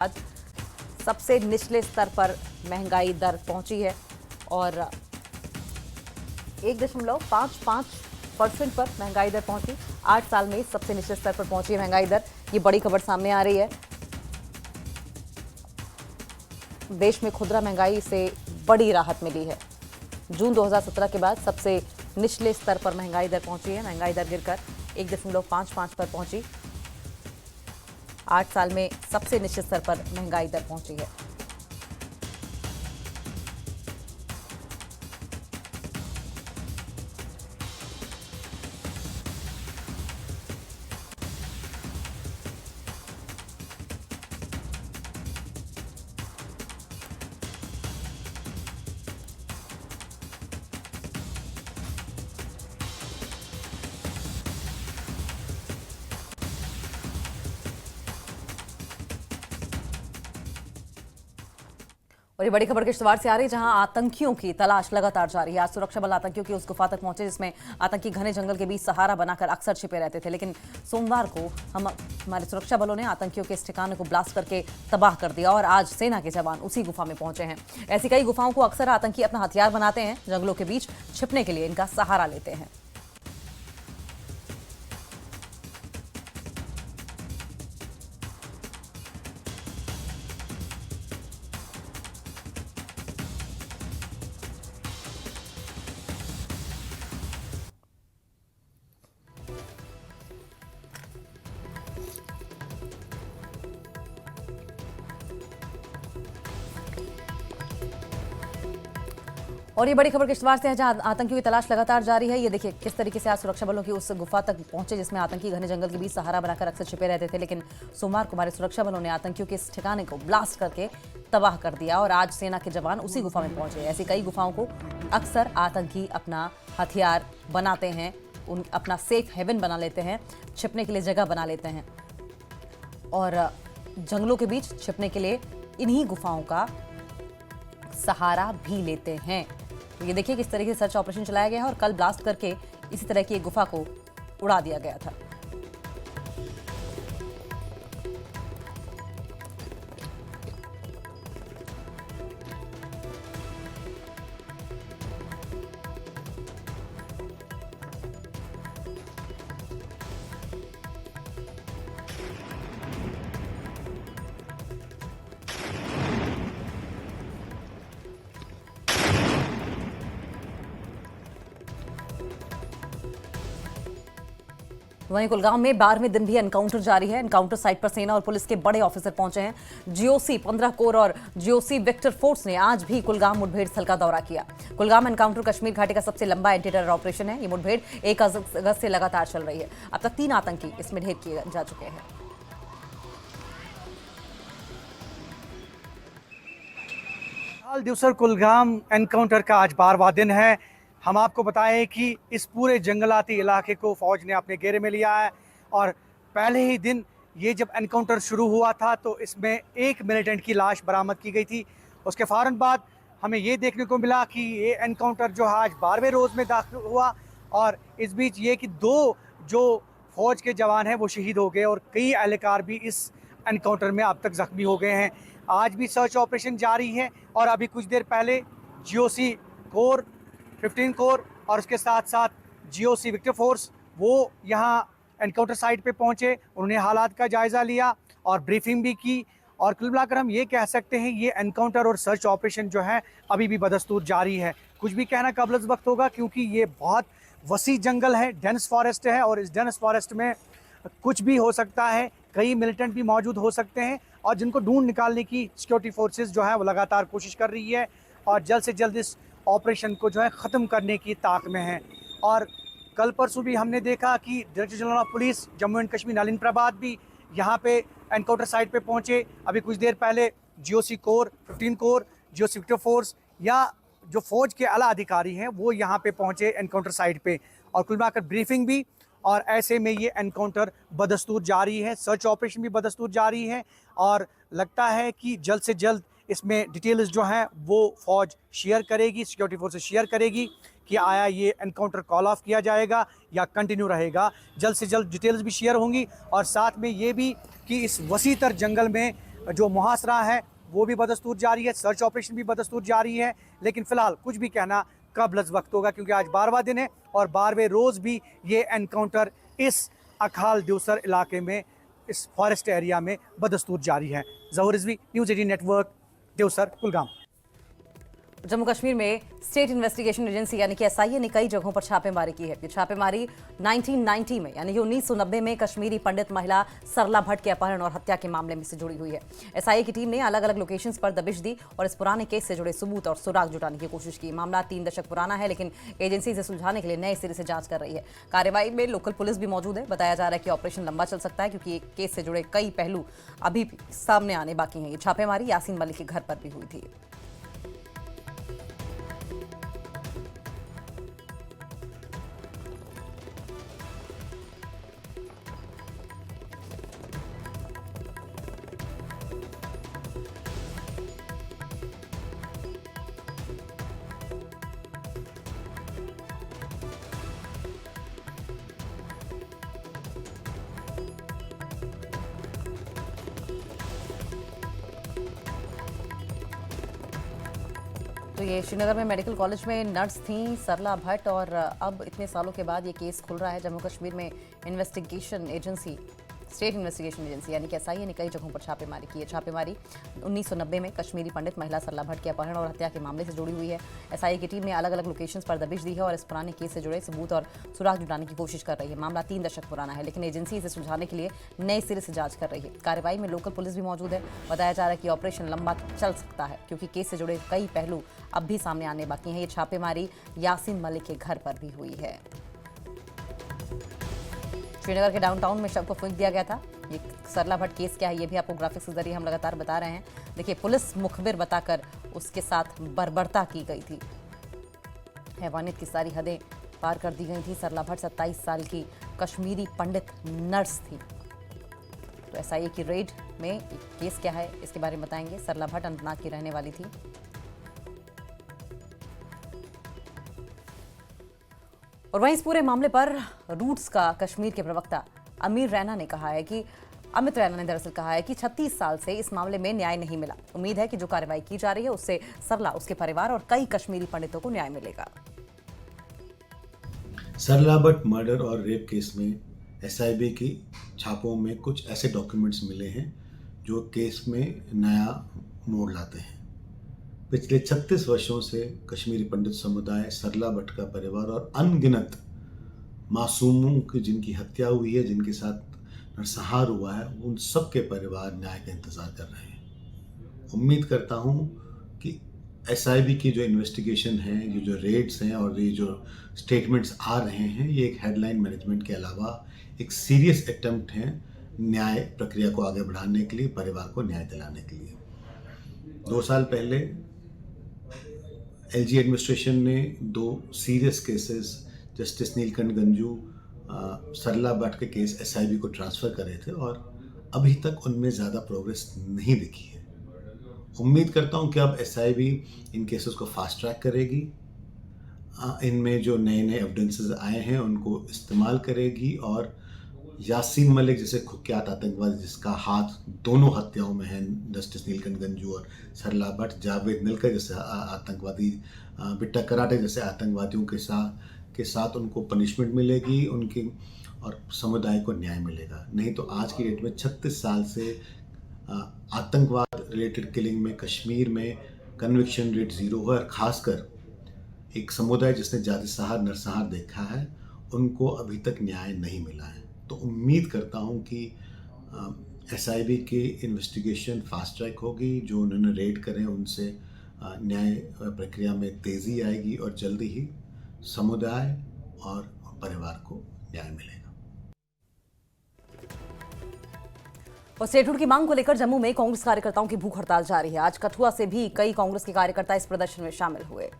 आज सबसे निचले स्तर पर महंगाई दर पहुंची है और 1.55% पर महंगाई दर पहुंची। 8 साल में सबसे निचले स्तर पर पहुंची है महंगाई दर। ये बड़ी खबर सामने आ रही है। देश में खुदरा महंगाई से बड़ी राहत मिली है। जून 2017 के बाद सबसे निचले स्तर पर महंगाई दर पहुंची है। महंगाई दर गिरकर 1.55 पर पहुंची। 8 साल में सबसे निचले स्तर पर महंगाई दर पहुंची है। और ये बड़ी खबर किश्तवाड़ से आ रही है, जहां आतंकियों की तलाश लगातार जारी है। आज सुरक्षा बल आतंकियों की उस गुफा तक पहुंचे जिसमें आतंकी घने जंगल के बीच सहारा बनाकर अक्सर छिपे रहते थे, लेकिन सोमवार को हमारे सुरक्षा बलों ने आतंकियों के इस ठिकाने को ब्लास्ट करके तबाह कर दिया और आज सेना के जवान उसी गुफा में पहुंचे हैं। ऐसी कई गुफाओं को अक्सर आतंकी अपना हथियार बनाते हैं। जंगलों के बीच छिपने के लिए इनका सहारा लेते हैं। और ये बड़ी खबर किश्तवाड़ से है, जहां आतंकियों की तलाश लगातार जारी है। ये देखिए किस तरीके से आज सुरक्षा बलों की उस गुफा तक पहुंचे जिसमें आतंकी घने जंगल के बीच सहारा बनाकर अक्सर छिपे रहते थे, लेकिन सोमवार को हमारे सुरक्षा बलों ने आतंकियों के इस ठिकाने को ब्लास्ट करके तबाह कर दिया और आज सेना के जवान उसी गुफा में पहुंचे। ऐसी कई गुफाओं को अक्सर आतंकी अपना हथियार बनाते हैं, अपना सेफ हेवन बना लेते हैं, छिपने के लिए जगह बना लेते हैं और जंगलों के बीच छिपने के लिए इन्हीं गुफाओं का सहारा भी लेते हैं। तो ये देखिए किस तरीके से सर्च ऑपरेशन चलाया गया है और कल ब्लास्ट करके इसी तरह की एक गुफा को उड़ा दिया गया था। वहीं कुलगांव में 12वें दिन भी एनकाउंटर जारी है। एनकाउंटर साइट पर सेना और पुलिस के बड़े ऑफिसर पहुंचे हैं। जीओसी 15 कोर और जीओसी विक्टर फोर्स ने आज भी कुलगांव मुठभेड़ स्थल का दौरा किया। कुलगांव एनकाउंटर कश्मीर घाटी का सबसे लंबा एंटी टेरर ऑपरेशन है। ये मुठभेड़ 1 अगस्त से लगातार चल रही है। अब तक 3 आतंकी इसमें ढेर किए जा चुके हैं। दिवसर कुलगाम एनकाउंटर का आज 12वां दिन है। हम आपको बताएं कि इस पूरे जंगलाती इलाके को फौज ने अपने घेरे में लिया है और पहले ही दिन ये जब एनकाउंटर शुरू हुआ था तो इसमें एक मिलिटेंट की लाश बरामद की गई थी। उसके फ़ौरन बाद हमें ये देखने को मिला कि ये एनकाउंटर जो है आज 12वें रोज़ में दाखिल हुआ और इस बीच ये कि 2 जो फौज के जवान हैं वो शहीद हो गए और कई एहलकार भी इस एनकाउंटर में अब तक ज़ख्मी हो गए हैं। आज भी सर्च ऑपरेशन जारी है और अभी कुछ देर पहले जीओसी कोर 15 कोर और उसके साथ साथ जीओसी विक्टर फोर्स वो यहाँ एनकाउंटर साइट पे पहुँचे। उन्होंने हालात का जायज़ा लिया और ब्रीफिंग भी की और कुल मिलाकर हम ये कह सकते हैं ये एनकाउंटर और सर्च ऑपरेशन जो है अभी भी बदस्तूर जारी है। कुछ भी कहना कबल वक्त होगा क्योंकि ये बहुत वसी जंगल है, डेंस फॉरेस्ट है और इस डेंस फॉरेस्ट में कुछ भी हो सकता है। कई मिलिटेंट भी मौजूद हो सकते हैं और जिनको ढूंढ निकालने की सिक्योरिटी फोर्सेस जो है वो लगातार कोशिश कर रही है और जल्द से जल्द इस ऑपरेशन को जो है ख़त्म करने की ताक में है। और कल परसों भी हमने देखा कि director general of police Jammu and Kashmir Nalin Prabhat भी यहाँ पे एनकाउंटर साइट पे पहुँचे। अभी कुछ देर पहले GOC corps 15 corps GOC Victor force या जो फौज के आला अधिकारी हैं वो यहाँ पे पहुँचे एनकाउंटर साइट पे और कुल मिलाकर ब्रीफिंग भी। और ऐसे में ये एनकाउंटर बदस्तूर जारी है, सर्च ऑपरेशन भी बदस्तूर जारी है और लगता है कि जल्द से जल्द इसमें डिटेल्स जो हैं वो फ़ौज शेयर करेगी, सिक्योरिटी फोर्सेस शेयर करेगी कि आया ये एनकाउंटर कॉल ऑफ किया जाएगा या कंटिन्यू रहेगा। जल्द से जल्द डिटेल्स भी शेयर होंगी और साथ में ये भी कि इस वसी तर जंगल में जो मुहासरा है वो भी बदस्तूर जारी है, सर्च ऑपरेशन भी बदस्तूर जारी है। लेकिन फिलहाल कुछ भी कहना कबल वक्त होगा, क्योंकि आज 12वां दिन है और 12वें रोज़ भी ये एनकाउंटर इस अखाल द्यूसर इलाके में, इस फॉरेस्ट एरिया में बदस्तूर जारी है। ज़हूर रिजवी, न्यूज़ 18 नेटवर्क, द्यूसर, कुलगाम। जम्मू कश्मीर में स्टेट इन्वेस्टिगेशन एजेंसी यानी कि एसआईए ने कई जगहों पर छापेमारी की है। ये छापेमारी 1990 में यानी कि 1990 में कश्मीरी पंडित महिला सरला भट्ट के अपहरण और हत्या के मामले में से जुड़ी हुई है। एसआईए की टीम ने अलग अलग लोकेशंस पर दबिश दी और इस पुराने केस से जुड़े सबूत और सुराग जुटाने की कोशिश की। मामला 3 दशक पुराना है, लेकिन एजेंसी इसे सुलझाने के लिए नए सिरे से जांच कर रही है। कार्रवाई में लोकल पुलिस भी मौजूद है। बताया जा रहा है कि ऑपरेशन लंबा चल सकता है, क्योंकि एक केस से जुड़े कई पहलू अभी सामने आने बाकी हैं। ये छापेमारी यासीन मलिक के घर पर भी हुई थी। तो ये श्रीनगर में मेडिकल कॉलेज में नर्स थीं सरला भट्ट, और अब इतने सालों के बाद ये केस खुल रहा है। जम्मू कश्मीर में investigation agency, state investigation agency यानी कि एसआईए ने कई जगहों पर छापेमारी की है। छापेमारी 1990 में कश्मीरी पंडित महिला सरला भट्ट के अपहरण और हत्या के मामले से जुड़ी हुई है। एसआईए की टीम ने अलग अलग लोकेशंस पर दबिश दी है और इस पुराने केस से जुड़े सबूत और सुराग जुटाने की कोशिश कर रही है। मामला 3 दशक पुराना है, लेकिन एजेंसी इसे सुलझाने के लिए नए सिरे से जांच कर रही है। कार्रवाई में लोकल पुलिस भी मौजूद है। बताया जा रहा है कि ऑपरेशन लंबा चल सकता है, क्योंकि केस से जुड़े कई पहलू अब भी सामने आने बाकी हैं। ये छापेमारी यासीन मलिक के घर पर भी हुई है। श्रीनगर के डाउनटाउन में शव को फूंक दिया गया था। ये सरला भट्ट केस क्या है, ये भी आपको ग्राफिक्स के जरिए हम लगातार बता रहे हैं। देखिए, पुलिस मुखबिर बताकर उसके साथ बर्बरता की गई थी। हैवानियत की सारी हदें पार कर दी गई थी। सरला भट्ट 27 साल की कश्मीरी पंडित नर्स थी। तो एसआईए की रेड में केस क्या है, इसके बारे में बताएंगे। सरला भट्ट अनंतनाग की रहने वाली थी। और वहीं इस पूरे मामले पर रूट्स का कश्मीर के प्रवक्ता अमीर रैना ने कहा है कि अमित रैना ने दरअसल कहा है कि 36 साल से इस मामले में न्याय नहीं मिला। उम्मीद है कि जो कार्रवाई की जा रही है उससे सरला, उसके परिवार और कई कश्मीरी पंडितों को न्याय मिलेगा। सरला भट्ट मर्डर और रेप केस में एसआईबी की छापों में कुछ ऐसे डॉक्यूमेंट्स मिले हैं जो केस में नया मोड़ लाते हैं। पिछले 36 वर्षों से कश्मीरी पंडित समुदाय, सरला भट्ट का परिवार और अनगिनत मासूमों की जिनकी हत्या हुई है, जिनके साथ नरसंहार हुआ है, उन सब के परिवार न्याय का इंतज़ार कर रहे हैं। उम्मीद करता हूं कि एसआईबी की जो इन्वेस्टिगेशन है, ये जो रेड्स हैं और ये जो स्टेटमेंट्स आ रहे हैं, ये एक हेडलाइन मैनेजमेंट के अलावा एक सीरियस अटेम्प्ट है न्याय प्रक्रिया को आगे बढ़ाने के लिए, परिवार को न्याय दिलाने के लिए। 2 साल पहले एलजी एडमिनिस्ट्रेशन ने 2 serious cases, justice Neelkanth Ganju, Sarla Bhatt के केस एसआईबी को ट्रांसफ़र करे थे और अभी तक उनमें ज़्यादा प्रोग्रेस नहीं दिखी है। उम्मीद करता हूं कि अब एसआईबी इन केसेस को फास्ट ट्रैक करेगी, इनमें जो नए नए एविडेंसेस आए हैं उनको इस्तेमाल करेगी और यासीन मलिक जैसे कुख्यात आतंकवादी जिसका हाथ दोनों हत्याओं में है, जस्टिस नीलकंठ गंजू और सरला भट्ट, जावेद निलकर जैसे आतंकवादी, बिट्टा कराटे जैसे आतंकवादियों के साथ उनको पनिशमेंट मिलेगी उनकी, और समुदाय को न्याय मिलेगा। नहीं तो आज की डेट में 36 साल से आतंकवाद रिलेटेड किलिंग में कश्मीर में कन्विक्शन रेट 0 है और ख़ासकर एक समुदाय जिसने जातिसहार नरसंहार देखा है, उनको अभी तक न्याय नहीं मिला है। तो उम्मीद करता हूं कि एसआईबी की इन्वेस्टिगेशन फास्ट ट्रैक होगी, जो उन्होंने रेड करें उनसे न्याय प्रक्रिया में तेज़ी आएगी और जल्दी ही समुदाय और परिवार को न्याय मिलेगा। और स्टेटहुड की मांग को लेकर जम्मू में कांग्रेस कार्यकर्ताओं की भूख हड़ताल जारी है। आज कठुआ से भी कई कांग्रेस के कार्यकर्ता इस प्रदर्शन में शामिल हुए।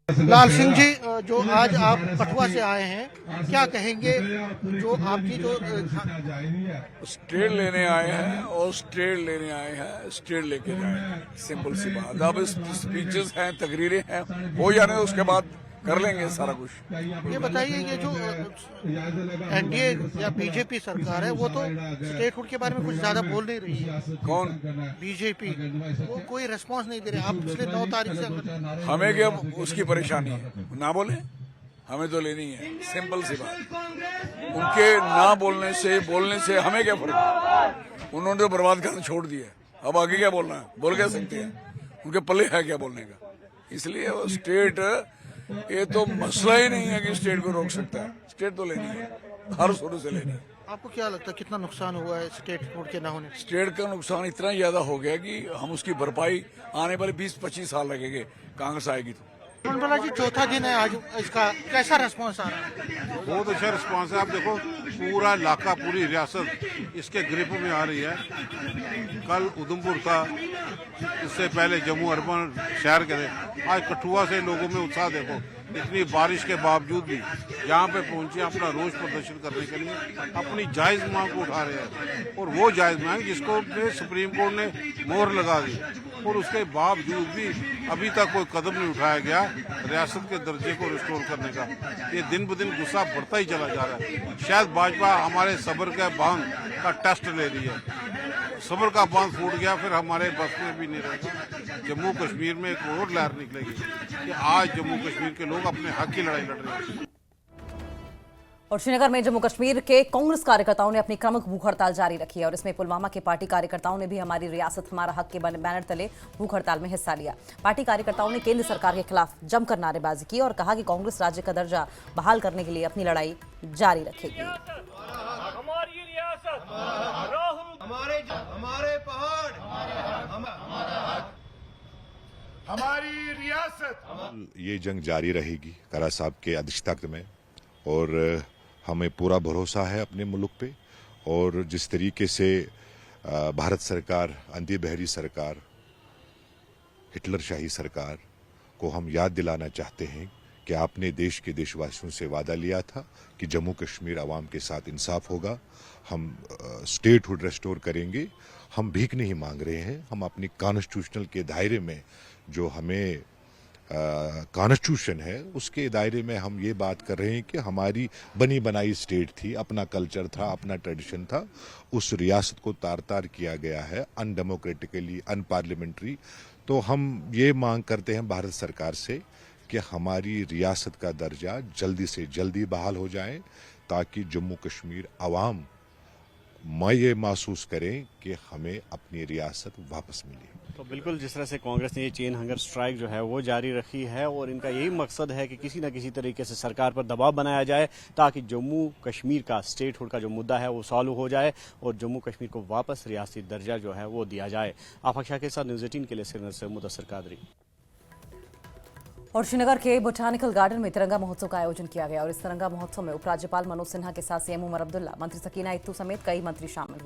लाल सिंह जी, जो आज आप कठुआ से आए हैं, क्या कहेंगे? जो आपकी जो स्टेट लेने आए हैं और स्टेट लेने आए हैं, स्टेट लेके जाए, सिंपल सी बात। अब स्पीचेस हैं, तकरीरें हैं, हो जाने उसके बाद कर लेंगे सारा कुछ। ये बताइए, ये जो एनडीए या बीजेपी सरकार है वो तो स्टेटहुड के बारे में कुछ ज्यादा बोल नहीं रही है। कौन? बीजेपी, वो कोई रिस्पांस नहीं दे रहे। आप पिछले 9 तारीख से हमें क्या उसकी परेशानी है, ना बोले, हमें तो लेनी है, सिंपल सी बात। उनके ना बोलने से हमें क्या फर्क, उन्होंने तो बर्बाद करना छोड़ दिया, अब आगे क्या बोलना है, बोल क्या सकते हैं, उनके पल्ले है क्या बोलने का। इसलिए वो स्टेट, ये तो मसला ही नहीं है कि स्टेट को रोक सकता है, स्टेट तो लेनी है, हर शुरू से लेनी है। आपको क्या लगता है कितना नुकसान हुआ है स्टेटहुड के ना होने से? स्टेट का नुकसान इतना ज्यादा हो गया कि हम उसकी भरपाई आने वाले 20-25 साल लगेंगे, कांग्रेस आएगी तो। मनोहर जी, चौथा दिन है आज, इसका कैसा रिस्पांस आ रहा है? बहुत अच्छा रिस्पांस है। आप देखो, पूरा इलाका, पूरी रियासत इसके ग्रिप में आ रही है। कल उधमपुर था, इससे पहले जम्मू अर्बन शहर के थे, आज कठुआ से लोगों में उत्साह देखो। इतनी बारिश के बावजूद भी यहाँ पे पहुंचे अपना रोष प्रदर्शन करने के लिए, अपनी जायज मांग को उठा रहे हैं। और वो जायज मांग जिसको सुप्रीम कोर्ट ने मोहर लगा दी, और उसके बावजूद भी अभी तक कोई कदम नहीं उठाया गया रियासत के दर्जे को रिस्टोर करने का। ये दिन ब दिन गुस्सा बढ़ता ही चला जा रहा है। शायद भाजपा हमारे सब्र के बांध का टेस्ट ले रही है। सब्र का बांध फूट गया, फिर हमारे बस में भी नहीं रहेगा। जम्मू कश्मीर में एक और लहर निकलेगी कि आज जम्मू कश्मीर के लोग अपने हक की लड़ाई लड़ रहे हैं। और श्रीनगर में जम्मू कश्मीर के कांग्रेस कार्यकर्ताओं ने अपनी क्रमिक भूख हड़ताल जारी रखी है और इसमें पुलवामा के पार्टी कार्यकर्ताओं ने भी हमारी रियासत हमारा हक के बैनर तले भूख हड़ताल में हिस्सा लिया। पार्टी कार्यकर्ताओं ने केंद्र सरकार के खिलाफ जमकर नारेबाजी की और कहा कि कांग्रेस राज्य का दर्जा बहाल करने के लिए अपनी लड़ाई जारी रखेगी। हमारी रियासत, हमारे पहाड़, हमारी रियासत। ये जंग जारी रहेगी कारा साहब के अध्यक्षता में, और हमें पूरा भरोसा है अपने मुल्क पे। और जिस तरीके से भारत सरकार, अंधी बहरी सरकार, हिटलरशाही सरकार को हम याद दिलाना चाहते हैं कि आपने देश के देशवासियों से वादा लिया था कि जम्मू कश्मीर आवाम के साथ इंसाफ होगा, हम स्टेटहुड रेस्टोर करेंगे। हम भीख नहीं मांग रहे हैं, हम अपनी कॉन्स्टिट्यूशनल के दायरे में जो हमें कॉन्स्टिट्यूशन है उसके दायरे में हम ये बात कर रहे हैं कि हमारी बनी बनाई स्टेट थी, अपना कल्चर था, अपना ट्रेडिशन था, उस रियासत को तार तार किया गया है अनडेमोक्रेटिकली, अनपार्लियामेंट्री। तो हम ये मांग करते हैं भारत सरकार से कि हमारी रियासत का दर्जा जल्दी से जल्दी बहाल हो जाए, ताकि जम्मू कश्मीर आवाम ये महसूस करें कि हमें अपनी रियासत वापस मिली। तो बिल्कुल जिस तरह से कांग्रेस ने ये चेन हंगर स्ट्राइक जो है वो जारी रखी है, और इनका यही मकसद है कि किसी न किसी तरीके से सरकार पर दबाव बनाया जाए ताकि जम्मू कश्मीर का स्टेटहुड का जो मुद्दा है वो सॉल्व हो जाए और जम्मू कश्मीर को वापस रियासती दर्जा जो है वो दिया जाए। आफाक शाह के साथ न्यूज़ 18 के लिए श्रीनगर से मुदस्सर कादरी। और श्रीनगर के बोटानिकल गार्डन में तिरंगा महोत्सव का आयोजन किया गया और इस तिरंगा महोत्सव में उपराज्यपाल मनोज सिन्हा के साथ सीएम उमर अब्दुल्ला, मंत्री सकीना इत्तू समेत कई मंत्री शामिल हुए।